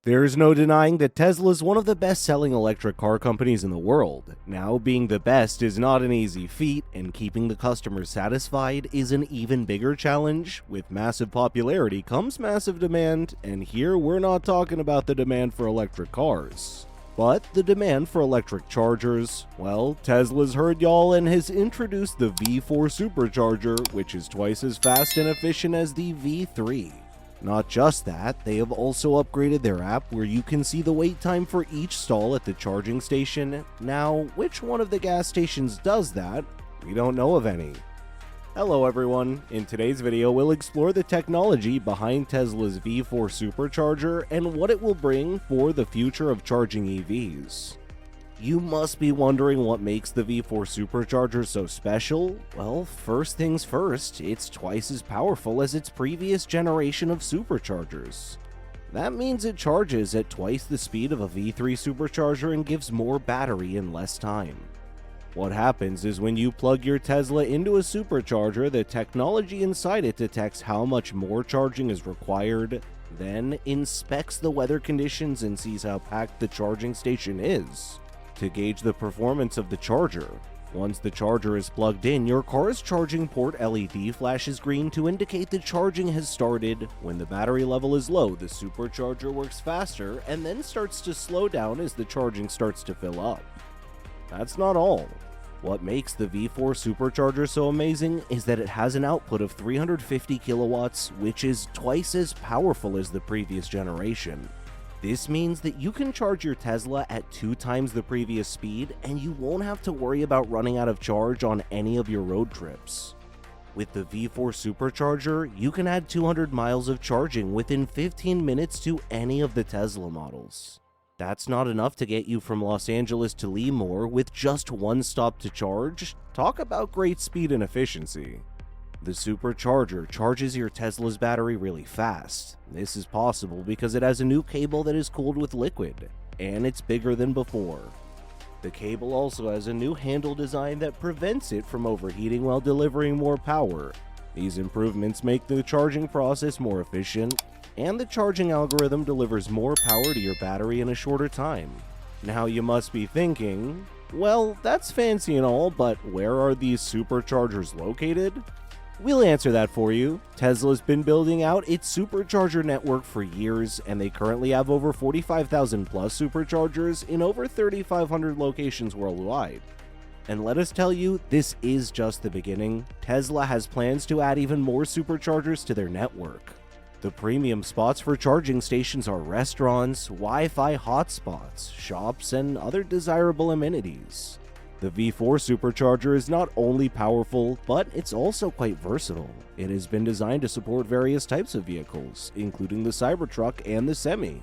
There's no denying that Tesla is one of the best-selling electric car companies in the world. Now, being the best is not an easy feat, and keeping the customers satisfied is an even bigger challenge. With massive popularity comes massive demand, and here we're not talking about the demand for electric cars, but the demand for electric chargers. Well, Tesla's heard y'all and has introduced the V4 Supercharger, which is twice as fast and efficient as the V3. Not just that, they have also upgraded their app where you can see the wait time for each stall at the charging station. Now, which one of the gas stations does that? We don't know of any. Hello everyone, in today's video we'll explore the technology behind Tesla's V4 Supercharger and what it will bring for the future of charging EVs. You must be wondering what makes the V4 Supercharger so special. Well, first things first, it's twice as powerful as its previous generation of superchargers. That means it charges at twice the speed of a V3 supercharger and gives more battery in less time. What happens is when you plug your Tesla into a supercharger, the technology inside it detects how much more charging is required, then inspects the weather conditions and sees how packed the charging station is to gauge the performance of the charger. Once the charger is plugged in, your car's charging port LED flashes green to indicate the charging has started. When the battery level is low, the supercharger works faster and then starts to slow down as the charging starts to fill up. That's not all. What makes the V4 Supercharger so amazing is that it has an output of 350 kilowatts, which is twice as powerful as the previous generation. This means that you can charge your Tesla at 2 times the previous speed, and you won't have to worry about running out of charge on any of your road trips. With the V4 Supercharger, you can add 200 miles of charging within 15 minutes to any of the Tesla models. That's not enough to get you from Los Angeles to Lemoore with just one stop to charge. Talk about great speed and efficiency. The supercharger charges your Tesla's battery really fast. This is possible because it has a new cable that is cooled with liquid, and it's bigger than before. The cable also has a new handle design that prevents it from overheating while delivering more power. These improvements make the charging process more efficient, and the charging algorithm delivers more power to your battery in a shorter time. Now you must be thinking, well, that's fancy and all, but where are these superchargers located? We'll answer that for you. Tesla's been building out its supercharger network for years, and they currently have over 45,000 plus superchargers in over 3,500 locations worldwide. And let us tell you, this is just the beginning. Tesla has plans to add even more superchargers to their network. The premium spots for charging stations are restaurants, Wi-Fi hotspots, shops, and other desirable amenities. The V4 Supercharger is not only powerful, but it's also quite versatile. It has been designed to support various types of vehicles, including the Cybertruck and the Semi.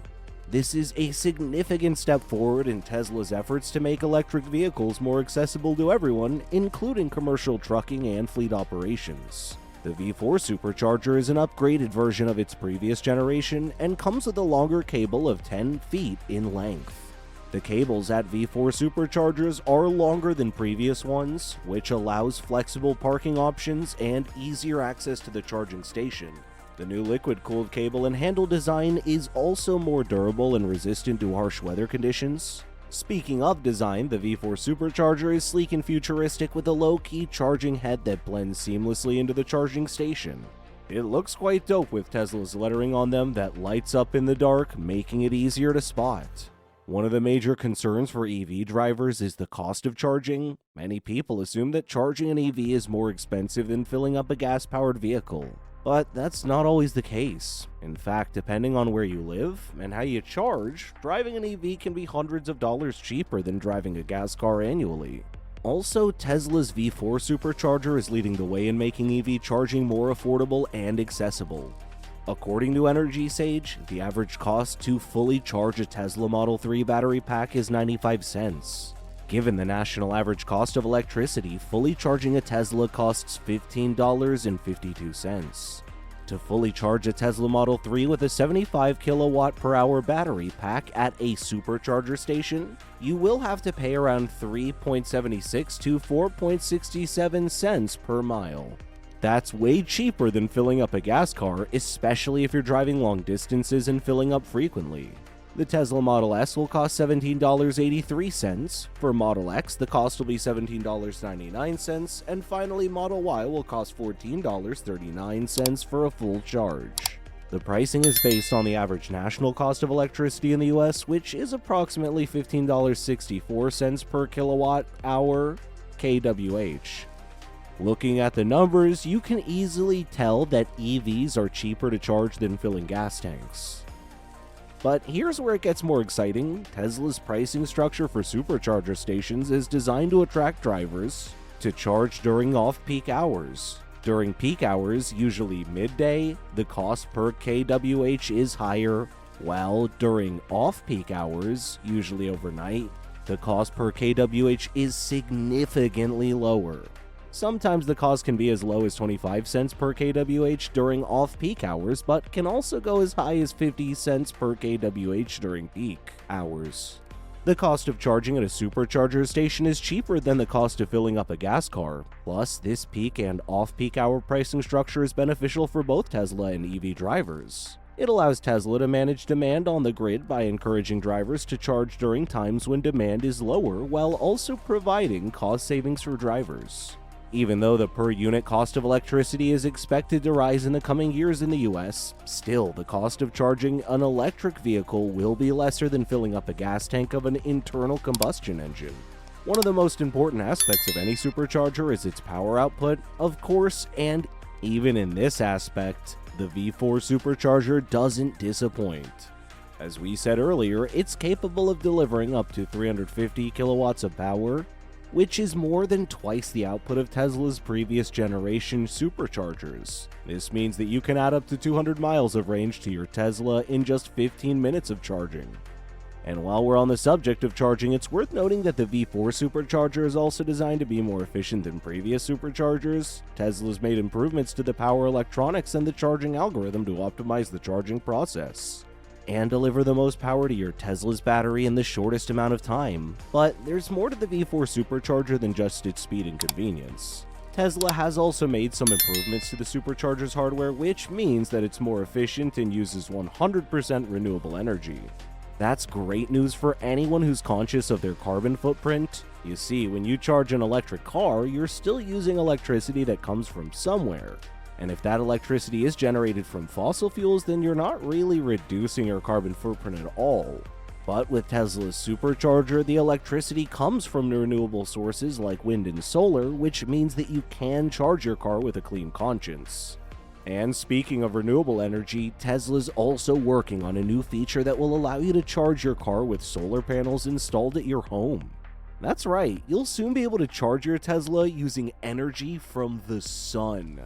This is a significant step forward in Tesla's efforts to make electric vehicles more accessible to everyone, including commercial trucking and fleet operations. The V4 Supercharger is an upgraded version of its previous generation and comes with a longer cable of 10 feet in length. The cables at V4 Superchargers are longer than previous ones, which allows flexible parking options and easier access to the charging station. The new liquid-cooled cable and handle design is also more durable and resistant to harsh weather conditions. Speaking of design, the V4 Supercharger is sleek and futuristic with a low-key charging head that blends seamlessly into the charging station. It looks quite dope with Tesla's lettering on them that lights up in the dark, making it easier to spot. One of the major concerns for EV drivers is the cost of charging. Many people assume that charging an EV is more expensive than filling up a gas-powered vehicle, but that's not always the case. In fact, depending on where you live and how you charge, driving an EV can be hundreds of dollars cheaper than driving a gas car annually. Also, Tesla's V4 Supercharger is leading the way in making EV charging more affordable and accessible. According to Energy Sage, the average cost to fully charge a Tesla Model 3 battery pack is 95 cents. Given the national average cost of electricity, fully charging a Tesla costs $15.52. To fully charge a Tesla Model 3 with a 75 kilowatt per hour battery pack at a supercharger station, you will have to pay around 3.76 to 4.67 cents per mile. That's way cheaper than filling up a gas car, especially if you're driving long distances and filling up frequently. The Tesla Model S will cost $17.83. For Model X, the cost will be $17.99, and finally Model Y will cost $14.39 for a full charge. The pricing is based on the average national cost of electricity in the US, which is approximately $15.64 per kilowatt hour kWh. Looking at the numbers, you can easily tell that EVs are cheaper to charge than filling gas tanks. But here's where it gets more exciting. Tesla's pricing structure for supercharger stations is designed to attract drivers to charge during off-peak hours. During peak hours, usually midday, the cost per kWh is higher, while during off-peak hours, usually overnight, the cost per kWh is significantly lower. Sometimes the cost can be as low as 25 cents per kWh during off-peak hours, but can also go as high as 50 cents per kWh during peak hours. The cost of charging at a supercharger station is cheaper than the cost of filling up a gas car. Plus, this peak and off-peak hour pricing structure is beneficial for both Tesla and EV drivers. It allows Tesla to manage demand on the grid by encouraging drivers to charge during times when demand is lower, while also providing cost savings for drivers. Even though the per-unit cost of electricity is expected to rise in the coming years in the US, still the cost of charging an electric vehicle will be lesser than filling up a gas tank of an internal combustion engine. One of the most important aspects of any supercharger is its power output, of course, and even in this aspect, the V4 Supercharger doesn't disappoint. As we said earlier, it's capable of delivering up to 350 kilowatts of power, which is more than twice the output of Tesla's previous generation superchargers. This means that you can add up to 200 miles of range to your Tesla in just 15 minutes of charging. And while we're on the subject of charging, it's worth noting that the V4 Supercharger is also designed to be more efficient than previous superchargers. Tesla's made improvements to the power electronics and the charging algorithm to optimize the charging process and deliver the most power to your Tesla's battery in the shortest amount of time. But there's more to the V4 Supercharger than just its speed and convenience. Tesla has also made some improvements to the supercharger's hardware, which means that it's more efficient and uses 100% renewable energy. That's great news for anyone who's conscious of their carbon footprint. You see, when you charge an electric car, you're still using electricity that comes from somewhere. And if that electricity is generated from fossil fuels, then you're not really reducing your carbon footprint at all. But with Tesla's supercharger, the electricity comes from renewable sources like wind and solar, which means that you can charge your car with a clean conscience. And speaking of renewable energy, Tesla's also working on a new feature that will allow you to charge your car with solar panels installed at your home. That's right, you'll soon be able to charge your Tesla using energy from the sun.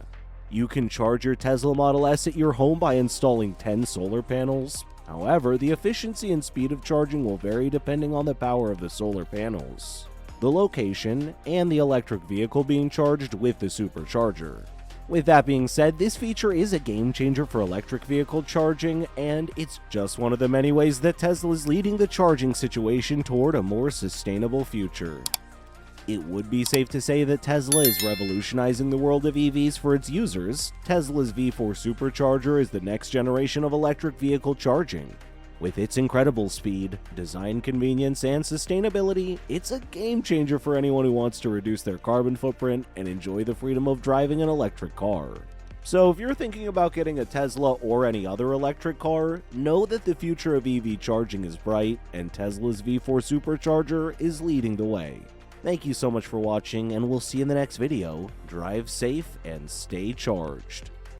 You can charge your Tesla Model S at your home by installing 10 solar panels. However, the efficiency and speed of charging will vary depending on the power of the solar panels, the location, and the electric vehicle being charged with the supercharger. With that being said, this feature is a game changer for electric vehicle charging, and it's just one of the many ways that Tesla is leading the charging situation toward a more sustainable future. It would be safe to say that Tesla is revolutionizing the world of EVs for its users. Tesla's V4 Supercharger is the next generation of electric vehicle charging. With its incredible speed, design convenience, and sustainability, it's a game changer for anyone who wants to reduce their carbon footprint and enjoy the freedom of driving an electric car. So if you're thinking about getting a Tesla or any other electric car, know that the future of EV charging is bright, and Tesla's V4 Supercharger is leading the way. Thank you so much for watching, and we'll see you in the next video. Drive safe and stay charged.